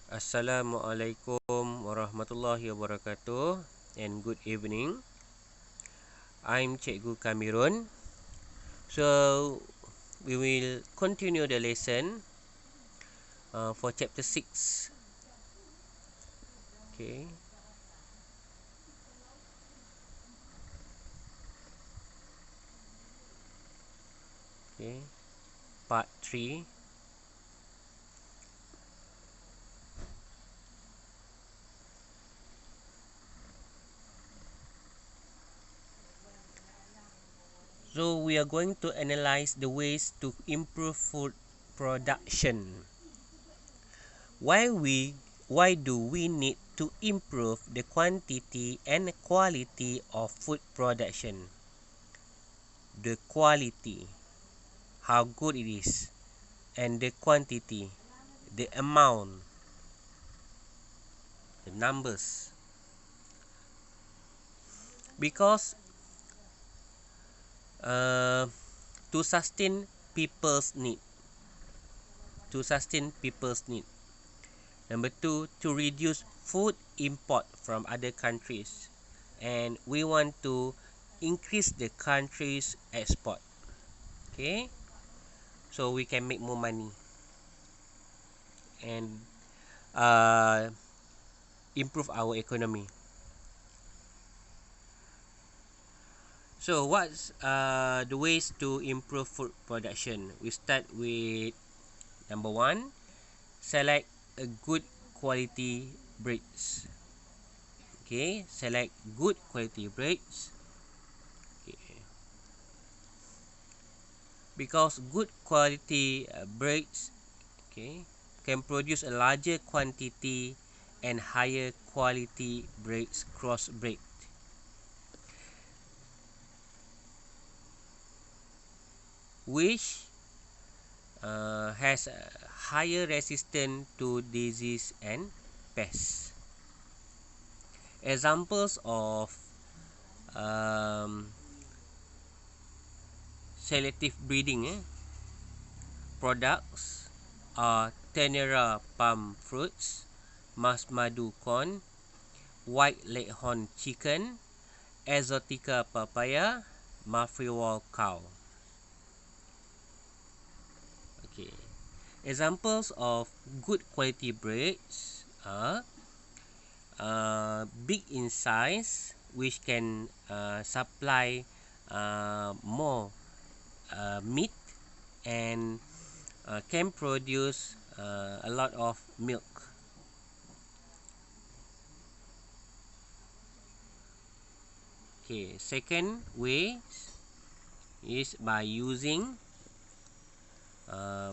Assalamualaikum warahmatullahi wabarakatuh and good evening. I'm Cikgu Kamirun. So we will continue the lesson for chapter 6. Okay. Okay. Part 3. So we are going to analyze the ways to improve food production. Why do we need to improve the quantity and quality of food production? The quality, how good it is, and the quantity, the amount, the numbers. Because uh, to sustain people's need, to sustain people's need. Number two, to reduce food import from other countries, and we want to increase the country's export. Okay, so we can make more money and uh, improve our economy. So what's the ways to improve food production? We start with number one, select a good quality breeds. Okay, select good quality breeds. Okay. Because good quality breeds, okay, can produce a larger quantity and higher quality breeds crossbred, which has a higher resistance to disease and pests. Examples of um, selective breeding products are Tenera palm fruits, Masmadu corn, white leghorn chicken, Exotica papaya, Mafriwal cow. Okay. Examples of good quality breeds are big in size, which can supply more meat and can produce a lot of milk. Okay, second way is by using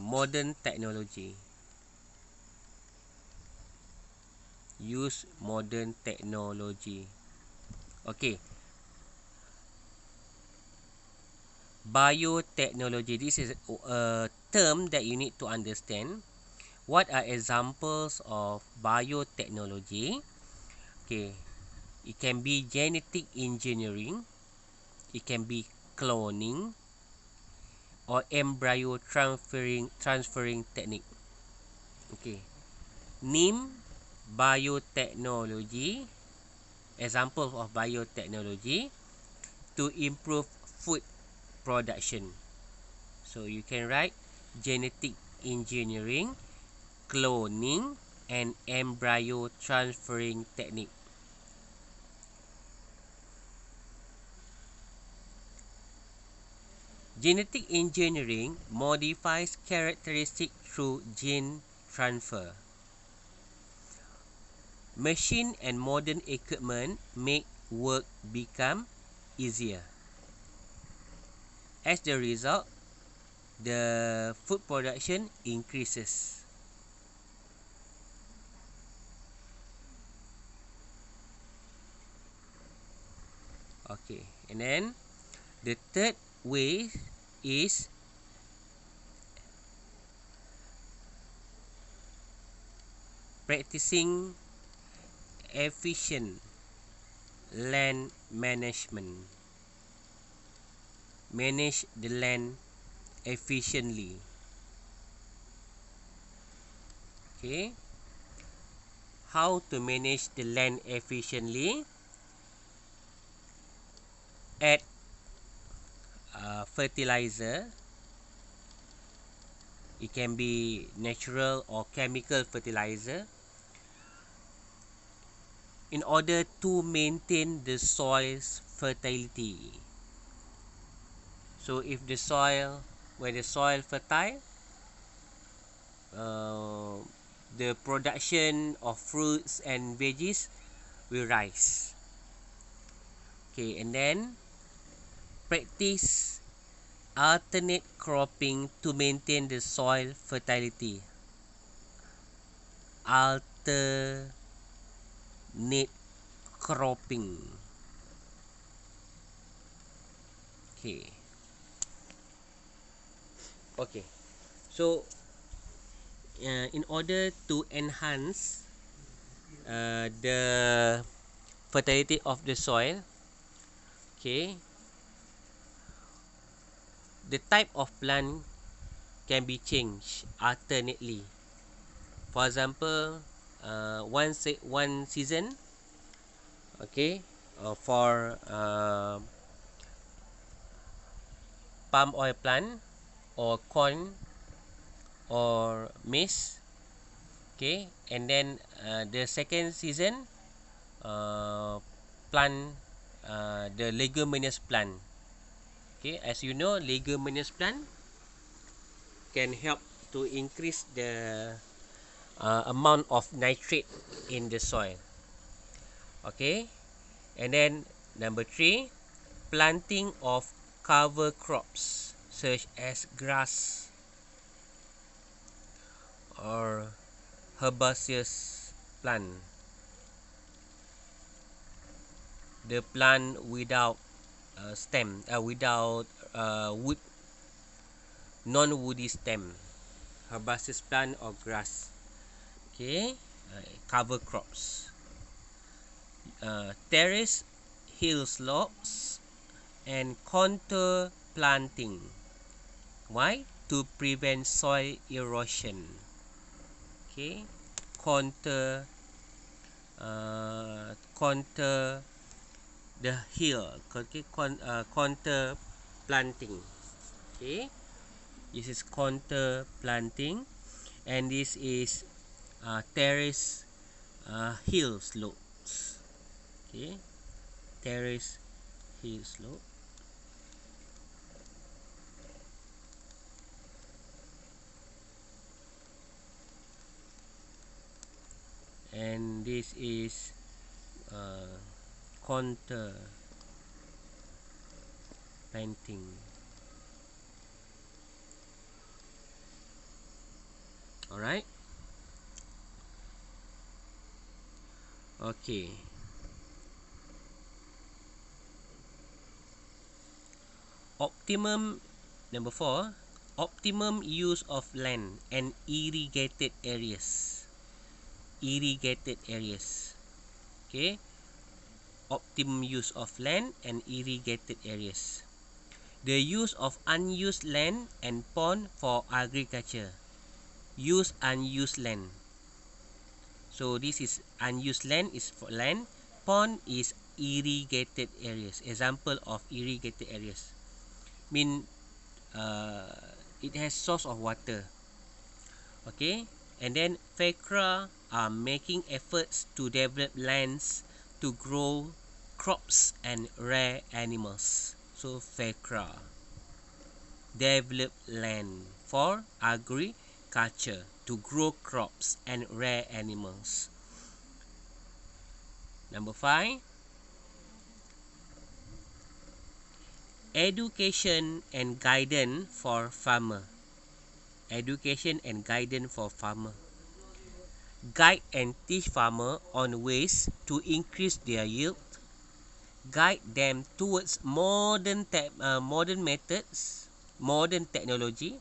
modern technology. Use modern technology. Okay, biotechnology. This is a term that you need to understand. What are examples of biotechnology? Okay, it can be genetic engineering, it can be cloning, or embryo transferring technique. Okay, name biotechnology, example of biotechnology to improve food production. So you can write genetic engineering, cloning, and embryo transferring technique. Genetic engineering modifies characteristics through gene transfer. Machine and modern equipment make work become easier. As the result, the food production increases. Okay, and then the third way is practicing efficient land management. Manage the land efficiently. Okay, how to manage the land efficiently, add fertilizer. It can be natural or chemical fertilizer in order to maintain the soil's fertility. So if the soil, when the soil fertile, the production of fruits and veggies will rise. Okay, and then practice alternate cropping to maintain the soil fertility. Alternate cropping. Okay. Okay. So, in order to enhance the fertility of the soil, okay, the type of plant can be changed alternately. For example, one season, okay, for palm oil plant or corn or maize, okay, and then the second season, plant the leguminous plant. Okay, as you know, leguminous plant can help to increase the amount of nitrate in the soil. Okay, and then number 3, planting of cover crops such as grass or herbaceous plant. The plant without stem, without wood, non-woody stem, herbaceous plant or grass. Okay, cover crops. Terrace, hill slopes, and contour planting. Why? To prevent soil erosion. Okay, contour, contour the hill. Okay, contour planting. Okay, this is contour planting, and this is terrace hill slopes. Okay, terrace hill slope. And this is contour planting. Alright. Okay. Optimum, number 4, optimum use of land and irrigated areas. Irrigated areas. Okay. Optimum use of land and irrigated areas. The use of unused land and pond for agriculture. Use unused land. So this is unused land is for land. Pond is irrigated areas. Example of irrigated areas. Mean it has source of water. Okay. And then FACRA are making efforts to develop lands to grow crops and rare animals. So FACRA, develop land for agriculture to grow crops and rare animals. Number 5, education and guidance for farmer. Education and guidance for farmer. Guide and teach farmer on ways to increase their yield. Guide them towards modern methods, modern technology.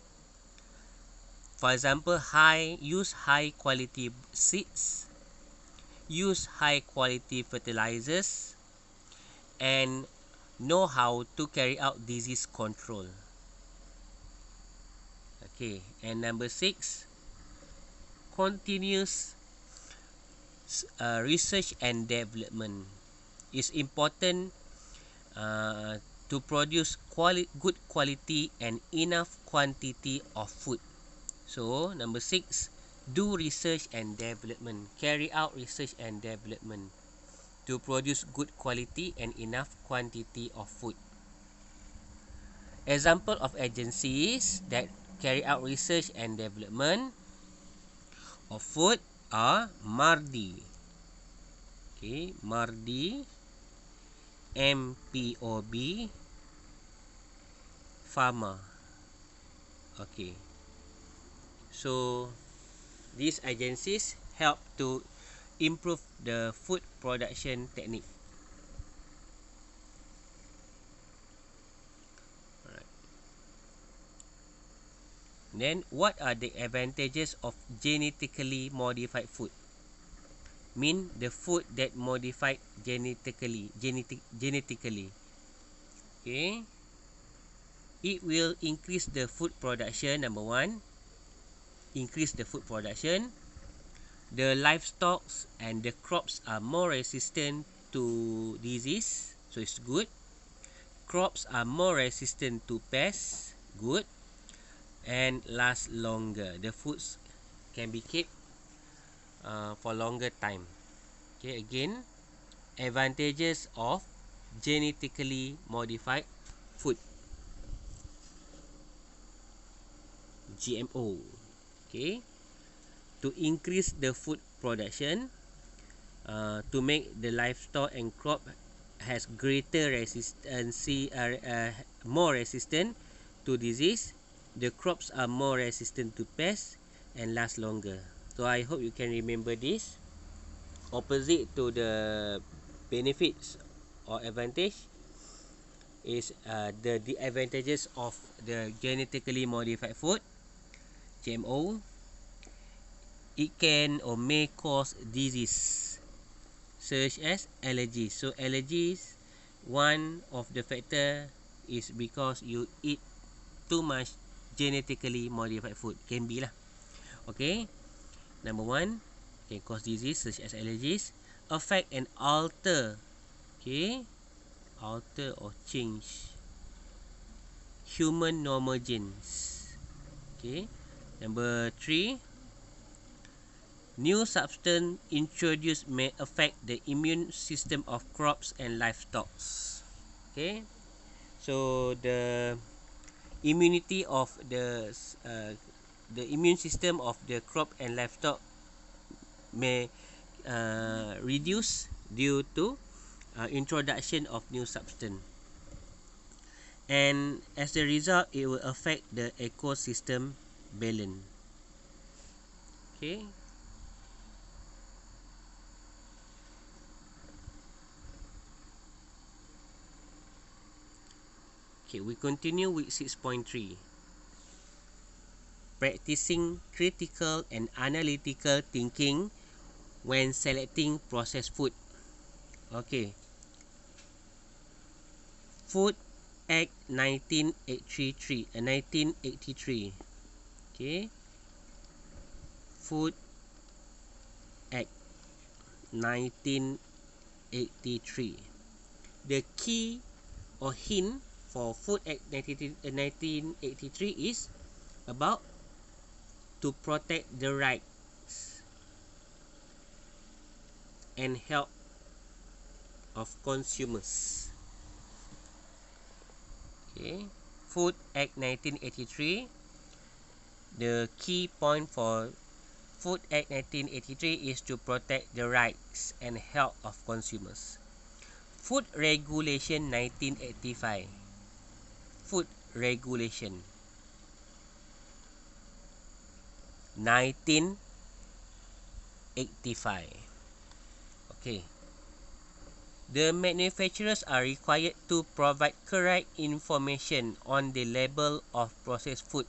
For example, use high quality seeds, use high quality fertilizers, and know how to carry out disease control. Okay, and number 6, continuous research and development. It's important to produce good quality and enough quantity of food. So number 6, do research and development. Carry out research and development to produce good quality and enough quantity of food. Example of agencies that carry out research and development of food are MARDI. Okay, MARDI, MPOB, Pharma. Okay. So these agencies help to improve the food production technique. Alright. Then what are the advantages of genetically modified food? Mean the food that modified genetically. Okay. It will increase the food production. Number 1, increase the food production. The livestock and the crops are more resistant to disease, so it's good. Crops are more resistant to pests, good. And last longer. The foods can be kept for longer time. Okay, again, advantages of genetically modified food, GMO. Okay, to increase the food production, to make the livestock and crop has greater resistance, more resistant to disease. The crops are more resistant to pests and last longer. So I hope you can remember this. Opposite to the benefits or advantage is the advantages of the genetically modified food, GMO. It can or may cause disease such as allergies. So allergies, one of the factor is because you eat too much genetically modified food. Can be lah. Okay. Number 1, can cause disease such as allergies. Affect and alter. Okay. Alter or change human normal genes. Okay. Number 3, new substance introduced may affect the immune system of crops and livestock. Okay. So the immunity of the immune system of the crop and livestock may reduce due to introduction of new substance, and as a result it will affect the ecosystem balance. Okay. Okay, we continue with 6.3. Practicing critical and analytical thinking when selecting processed food. Okay. Food Act 1983. Okay. Food Act 1983. The key or hint for Food Act 1983 is about to protect the rights and health of consumers. Okay. Food Act 1983. The key point for Food Act 1983 is to protect the rights and health of consumers. Food Regulation 1985. Food Regulation 1985. Okay. The manufacturers are required to provide correct information on the label of processed food,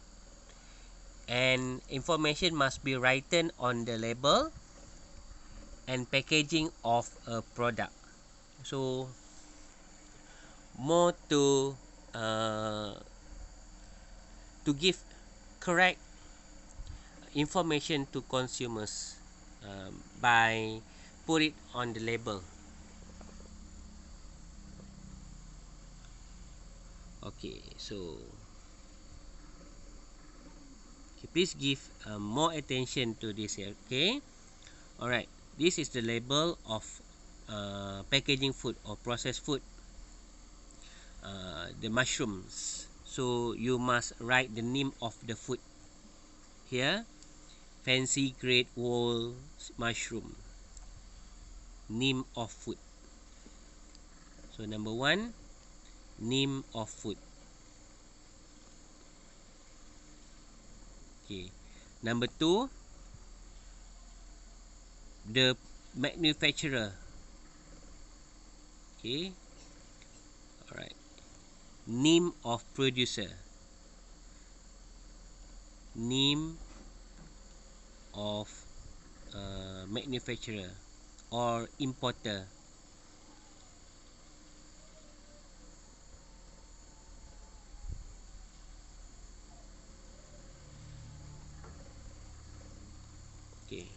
and information must be written on the label and packaging of a product. So more to give correct information to consumers by put it on the label. Okay, so okay, please give more attention to this here. Okay, all right. This is the label of packaging food or processed food. The mushrooms. So you must write the name of the food here. Fancy great wall mushroom. Name of food. So number 1, name of food. Okay. Number 2, the manufacturer. Okay. Alright. Name of producer. Name of manufacturer or importer. Okay.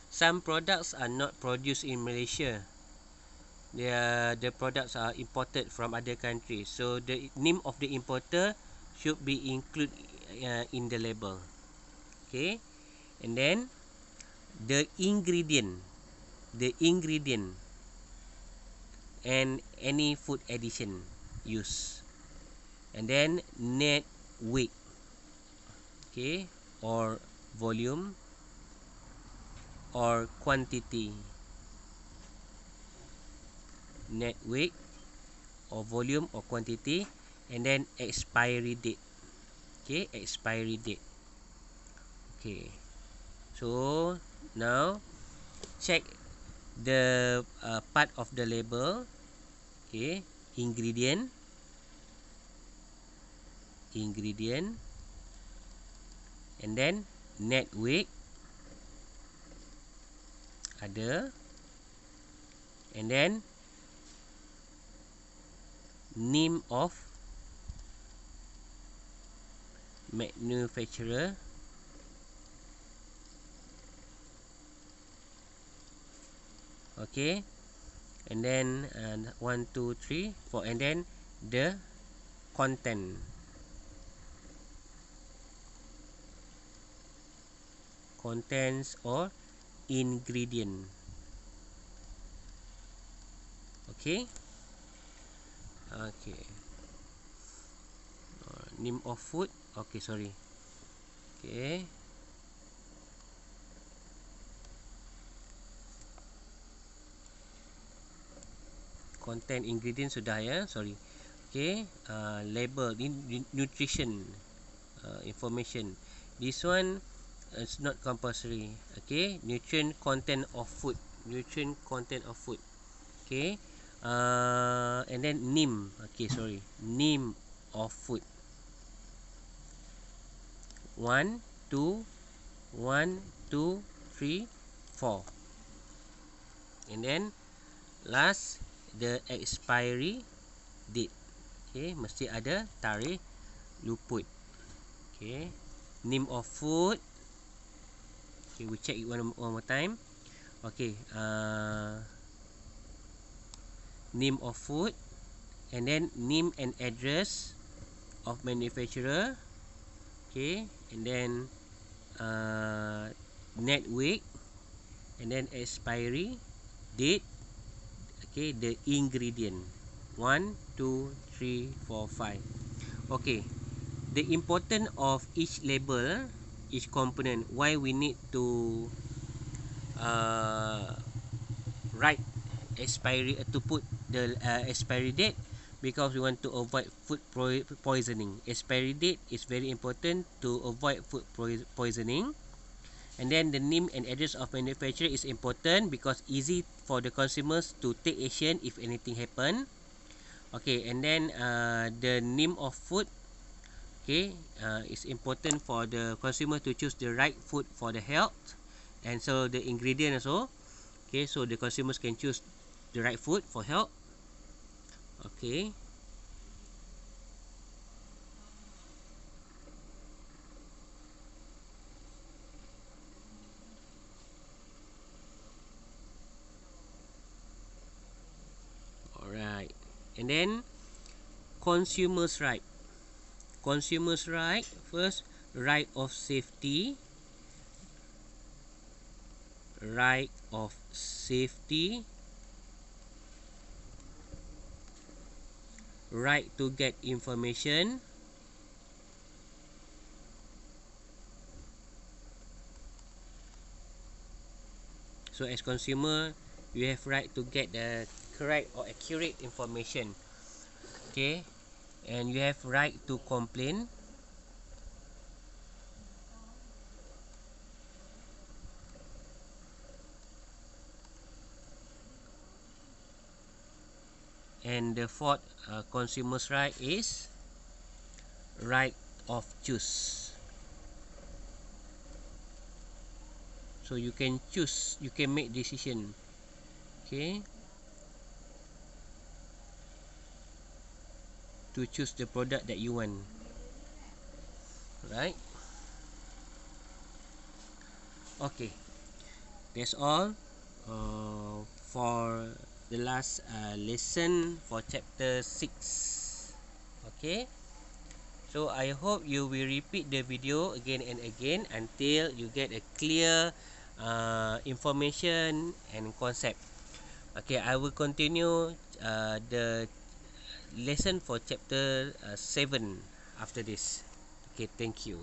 Some products are not produced in Malaysia. The products are imported from other countries. So the name of the importer should be included in the label. Okay. And then the ingredient and any food addition used. And then net weight, okay, or volume or quantity. Net weight or volume or quantity, and then expiry date. Okay, expiry date. Okay, so now check the part of the label. Okay, ingredient, and then net weight ada, and then name of manufacturer, okay, and then 1 2 3 4, and then the contents or ingredient. Okay. Okay. Name of food. Okay, sorry. Okay. Content ingredient sudah ya, sorry. Okay. Label nutrition information. This one is not compulsory. Okay. Nutrient content of food. Okay. And then name. Okay, sorry. Name of food. 1 2 1 2 3 4. And then last, the expiry date. Okay, mesti ada tarikh luput. Okay, name of food. Okay, we check it one more time. Okay, name of food, and then name and address of manufacturer. Okay, and then net weight, and then expiry date. Okay, the ingredient 1 2 3 4 5. Okay, the importance of each label, each component, why we need to write expiry to put the expiry date, because we want to avoid food poisoning. Expiry date is very important to avoid food poisoning. And then the name and address of manufacturer is important because easy for the consumers to take action if anything happen. Okay, and then the name of food, okay, is important for the consumer to choose the right food for the health. And so the ingredient also, okay, so the consumers can choose the right food for health. Okay. And then consumers right. Consumers right, first, right of safety. Right of safety. Right to get information. So as consumer, you have right to get the correct or accurate information. Okay, and you have right to complain. And the fourth consumer's right is right of choose. So you can choose, you can make decision. Okay, to choose the product that you want. Right? Okay, that's all for the last lesson for chapter 6. Okay, so I hope you will repeat the video again and again until you get a clear information and concept. Okay, I will continue the lesson for chapter 7 after this. Okay, thank you.